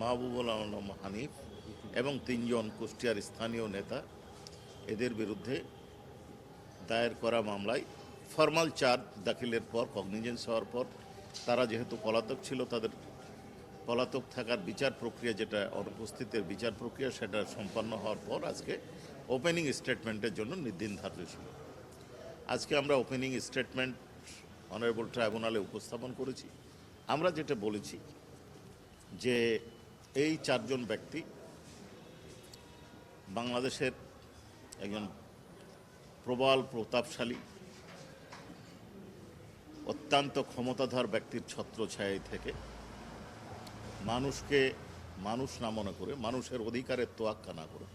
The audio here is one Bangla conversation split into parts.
মাহবুবুল আলম হানিফ এবং 3 জন কুষ্টিয়ার স্থানীয় নেতা এদের বিরুদ্ধে দায়ের করা মামলায় ফরমাল চার্জ দাখিলের পর কগনিজেন্স হওয়ার পর তারা যেহেতু পলাতক ছিল, তাদের পলাতক থাকার বিচার প্রক্রিয়া, যেটা অনুপস্থিতির বিচার প্রক্রিয়া, সেটা সম্পন্ন হওয়ার পর আজকে ওপেনিং স্টেটমেন্টের জন্য নির্দিন ধার্য ছিল। আজকে আমরা ওপেনিং স্টেটমেন্ট অনারেবল ট্রাইব্যুনালে উপস্থাপন করেছি। আমরা যেটা বলেছি যে এই 4 জন ব্যক্তি বাংলাদেশের একজন প্রবল প্রতাপশালী অত্যন্ত ক্ষমতাধর ব্যক্তির ছত্রছায়ায় থেকে মানুষকে মানুষ না মনে করে, মানুষের অধিকারের তোয়াক্কা না করে,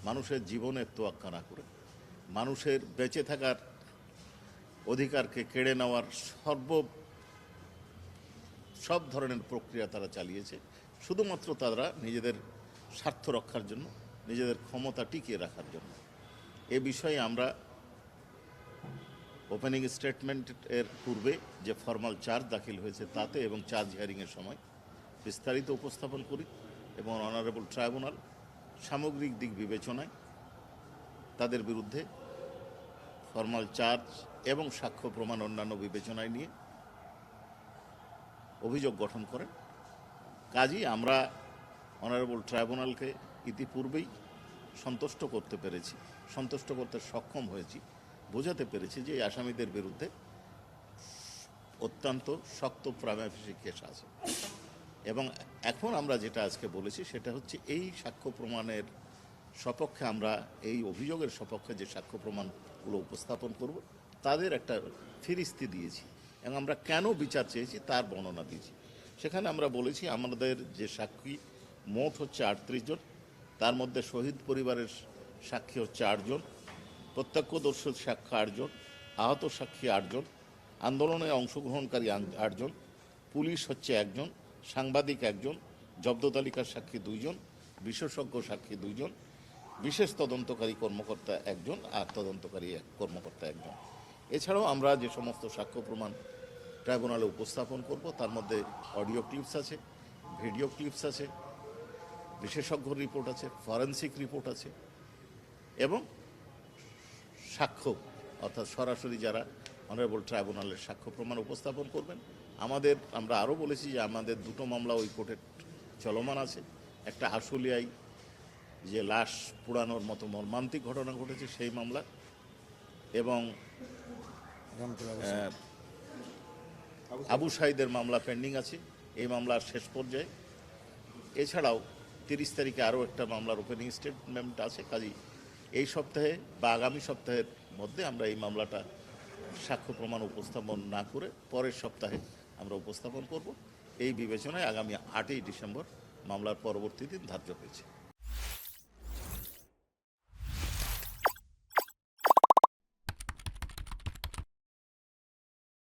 মানুষের জীবনের তোয়াক্কা না করে, মানুষের বেঁচে থাকার অধিকারকে কেড়ে নেওয়ার সব ধরনের প্রক্রিয়া তারা চালিয়েছে শুধুমাত্র তারা নিজেদের স্বার্থ রক্ষার জন্য, নিজেদের ক্ষমতা টিকিয়ে রাখার জন্য। এ বিষয়ে আমরা ওপেনিং স্টেটমেন্টের পূর্বে যে ফরমাল চার্জ দাখিল হয়েছে তাতে এবং চার্জ হিয়ারিংয়ের সময় বিস্তারিত উপস্থাপন করি এবং অনারেবল ট্রাইব্যুনাল সামগ্রিক দিক বিবেচনায় তাদের বিরুদ্ধে ফরমাল চার্জ এবং সাক্ষ্য প্রমাণ অন্যান্য বিবেচনায় নিয়ে অভিযোগ গঠন করেন। কাজেই আমরা অনারেবল ট্রাইব্যুনালকে ইতিপূর্বেই সন্তুষ্ট করতে সক্ষম হয়েছি, বোঝাতে পেরেছি যে এই আসামিদের বিরুদ্ধে অত্যন্ত শক্ত প্রাইমারি কেস আছে। এবং এখন আমরা যেটা আজকে বলেছি সেটা হচ্ছে এই সাক্ষ্য প্রমাণের সপক্ষে, আমরা এই অভিযোগের সপক্ষে যে সাক্ষ্য প্রমাণগুলো উপস্থাপন করব তাদের একটা ফিরিস্তি দিয়েছি এবং আমরা কেন বিচার চেয়েছি তার বর্ণনা দিয়েছি। সেখানে আমরা বলেছি আমাদের যে সাক্ষী মোট হচ্ছে 38 জন, তার মধ্যে শহীদ পরিবারের সাক্ষী হচ্ছে 8 জন, প্রত্যক্ষদর্শী সাক্ষী 8 জন, আহত সাক্ষী 8 জন, আন্দোলনে অংশগ্রহণকারী 8 জন, পুলিশ হচ্ছে 1 জন, সাংবাদিক 1 জন, জব্দ তালিকার সাক্ষী 2 জন, বিশেষজ্ঞ সাক্ষী 2 জন, বিশেষ তদন্তকারী কর্মকর্তা 1 জন আর তদন্তকারী কর্মকর্তা 1 জন। এছাড়াও আমরা যে সমস্ত সাক্ষ্য প্রমাণ ট্রাইব্যুনালে উপস্থাপন করব তার মধ্যে অডিও ক্লিপস আছে, ভিডিও ক্লিপস আছে, বিশেষজ্ঞ রিপোর্ট আছে, ফরেনসিক রিপোর্ট আছে এবং সাক্ষ্য অর্থাৎ সরাসরি যারা অনারেবল ট্রাইব্যুনালের সাক্ষ্য প্রমাণ উপস্থাপন করবেন। আমরা আরও বলেছি যে আমাদের 2টো মামলা ওই কোর্টে চলমান আছে। একটা আশুলিয়ায় যে লাশ পোড়ানোর মতো মর্মান্তিক ঘটনা ঘটেছে সেই মামলা, এবং আবু সাঈদের মামলা পেন্ডিং আছে, এই মামলার শেষ পর্যায়ে। এছাড়াও 30 তারিখে আরও একটা মামলার ওপেনিং স্টেটমেন্ট আছে। কাজেই এই সপ্তাহে বা আগামী সপ্তাহের মধ্যে আমরা এই মামলাটা সাক্ষ্য প্রমাণ উপস্থাপন না করে পরের সপ্তাহে আমরা উপস্থাপন করব। এই বিবেচনায় আগামী 8ই ডিসেম্বর মামলার পরবর্তী দিন ধার্য হয়েছে।